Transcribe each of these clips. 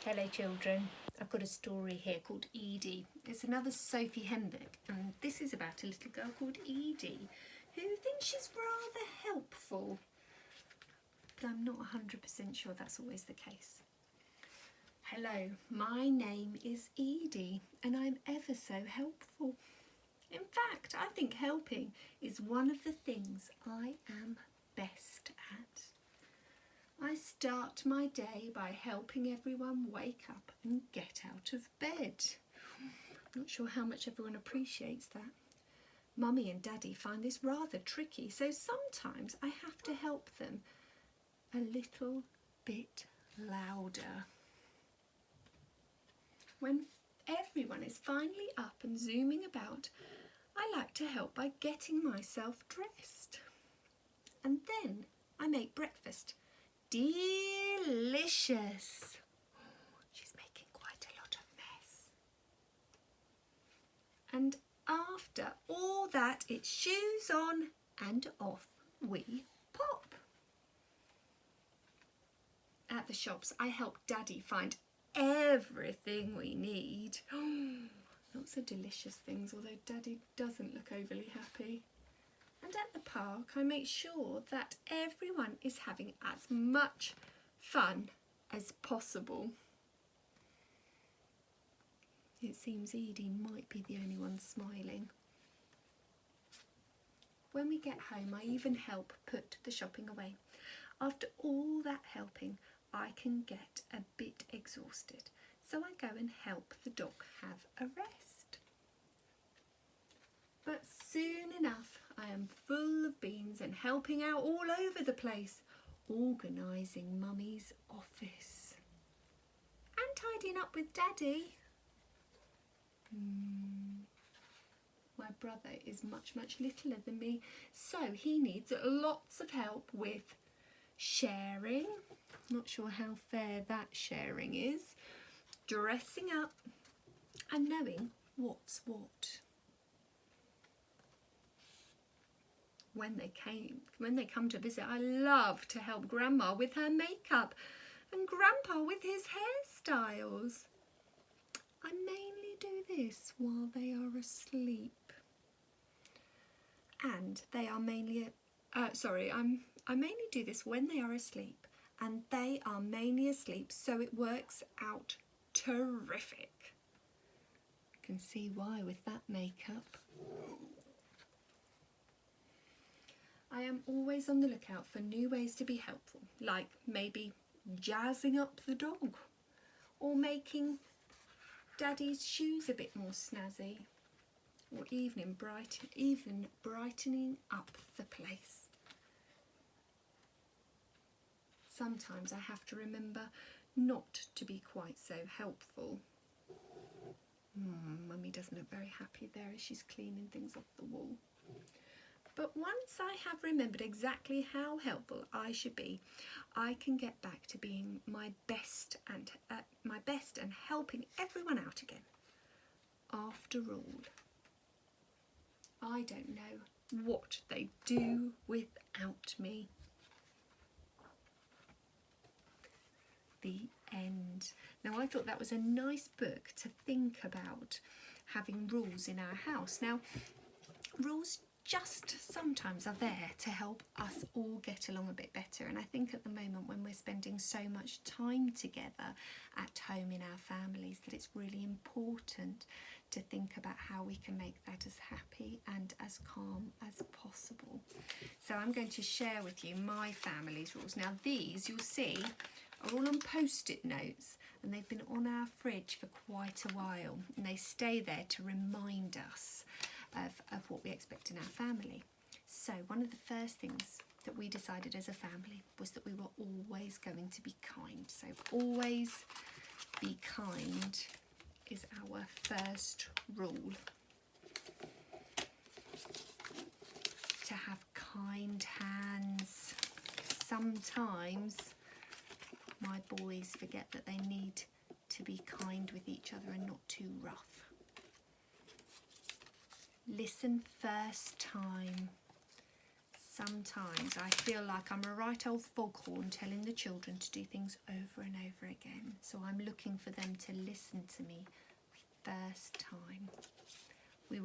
Hello children, I've got a story here called Edie. It's another Sophie Henbeck, and this is about a little girl called Edie who thinks she's rather helpful. But I'm not 100% sure that's always the case. Hello, my name is Edie and I'm ever so helpful. In fact, I think helping is one of the things I am best at. I start my day by helping everyone wake up and get out of bed. Not sure how much everyone appreciates that. Mummy and Daddy find this rather tricky, so sometimes I have to help them a little bit louder. When everyone is finally up and zooming about, I like to help by getting myself dressed. And then I make breakfast. Delicious. She's making quite a lot of mess. And after all that, it's shoes on and off we pop. At the shops, I help Daddy find everything we need. Lots of delicious things, although Daddy doesn't look overly happy. And at the park, I make sure that everyone is having as much fun as possible. It seems Edie might be the only one smiling. When we get home, I even help put the shopping away. After all that helping, I can get a bit exhausted, so I go and help the dog have a rest. But soon enough, I am full of beans and helping out all over the place, organising Mummy's office. And tidying up with Daddy. My brother is much littler than me, so he needs lots of help with sharing. Not sure how fair that sharing is. Dressing up and knowing what's what. When they come to visit, I love to help Grandma with her makeup and Grandpa with his hairstyles. I mainly do this while they are asleep. And they are mainly, I mainly do this when they are asleep, and they are mainly asleep, so it works out terrific. You can see why with that makeup. I am always on the lookout for new ways to be helpful, like maybe jazzing up the dog or making Daddy's shoes a bit more snazzy, or even brightening up the place. Sometimes I have to remember not to be quite so helpful. Mummy doesn't look very happy there as she's cleaning things off the wall. But once I have remembered exactly how helpful I should be, I can get back to being my best and helping everyone out again. After all, I don't know what they'd do without me. The end. Now, I thought that was a nice book to think about having rules in our house. Now, rules just sometimes are there to help us all get along a bit better, and I think at the moment when we're spending so much time together at home in our families that it's really important to think about how we can make that as happy and as calm as possible. So I'm going to share with you my family's rules. Now these, you'll see, are all on post-it notes, and they've been on our fridge for quite a while, and they stay there to remind us of what we expect in our family. So one of the first things that we decided as a family was that we were always going to be kind. So always be kind is our first rule. To have kind hands. Sometimes my boys forget that they need to be kind with each other and not too rough. Listen first time. sometimes I feel like I'm a right old foghorn telling the children to do things over and over again. So I'm looking for them to listen to me first time. We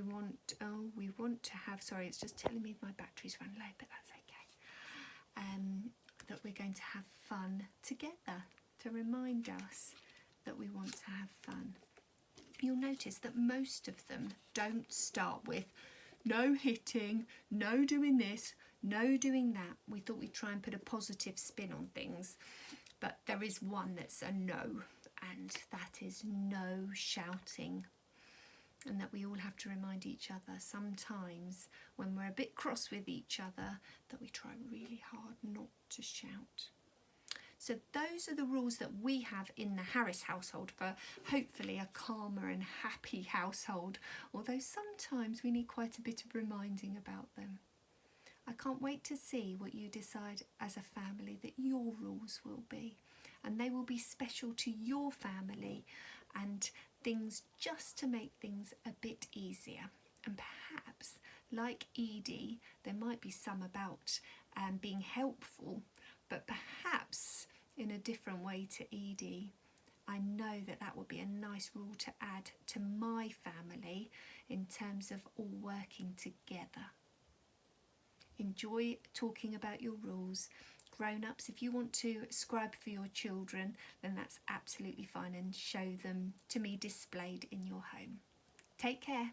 want to have, sorry, it's just telling me my battery's run low, but that's okay. That we're going to have fun together, to remind us that we want to have fun. You'll notice that most of them don't start with no hitting, no doing this, no doing that. We thought we'd try and put a positive spin on things, but there is one that's a no, and that is no shouting. And that we all have to remind each other sometimes when we're a bit cross with each other that we try really hard not to shout. So those are the rules that we have in the Harris household for hopefully a calmer and happy household, although sometimes we need quite a bit of reminding about them. I can't wait to see what you decide as a family that your rules will be, and they will be special to your family and things just to make things a bit easier. And perhaps, like Edie, there might be some about being helpful, but perhaps in a different way to Edie. I know that that would be a nice rule to add to my family in terms of all working together. Enjoy talking about your rules. Grown-ups, if you want to scribe for your children, then that's absolutely fine, and show them to me displayed in your home. Take care.